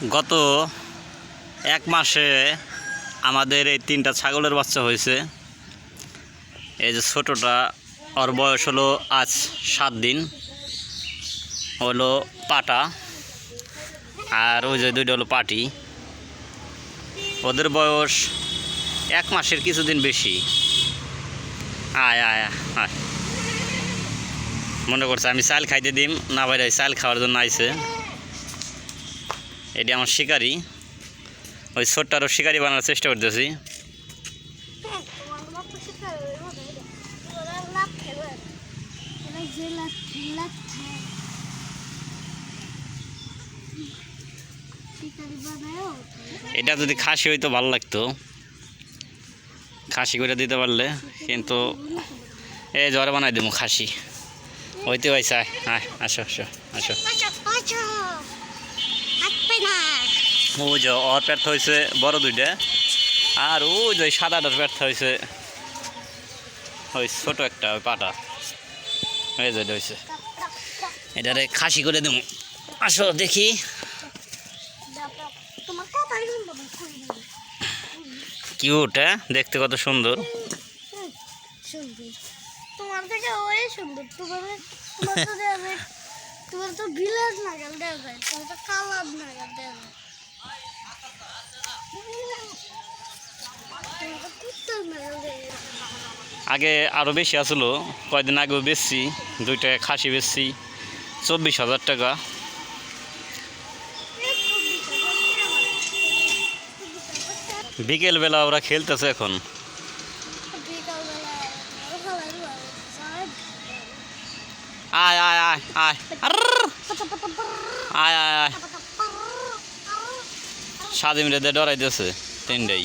গত এক মাসে আমাদের এই 3টা ছাগলের বাচ্চা হয়েছে। এই যে ছোটোটা, ওর বয়স হলো আজ 7 দিন, হলো পাটা, আর ওই যে 2টা হলো পাটি। ওদের বয়স 1 মাসের কিছুদিন বেশি। আয় আয় আয়, মনে করছে আমি চাল খাইতে দিম না, বাইরে চাল খাওয়ার জন্য আইছে। এটি আমার শিকারি, ওই ছোট্ট আরও শিকারি বানানোর চেষ্টা করতেছি। এটা যদি খাসি হইতো ভালো লাগতো, খাসি করে দিতে পারলে, কিন্তু এই জ্বরে বানাই দেবো খাসি হইতে হয়েছে। আয় আসো আসো আসো। ও যে ওর ব্যর্থ হয়েছে বড় 2টা, আর ও যে সাদাটার ব্যর্থ হয়েছে ওই ছোট একটা, ওই পাটা হয়ে যায় হয়েছে। এটারে খাসি করে দেবো, আসো দেখি। কিউট, হ্যাঁ দেখতে কত সুন্দর। তোমার থেকে ওই সুন্দর, তোমার তো ভিলেজ নাগাল দেওয়া যায়, তোমার তো কালার নাগাল দেওয়া যায়। আগে আরও বেশি আসলো, কয়েকদিন আগেও বেচছি, 2টা খাসি বেচছি 24,000 টাকা। বিকেলবেলা ওরা খেলতেছে এখন। আয় আয় আয় আয় আয় আয় আয়, 7 মিনিটে ডরাই দিয়েছে 3টাই।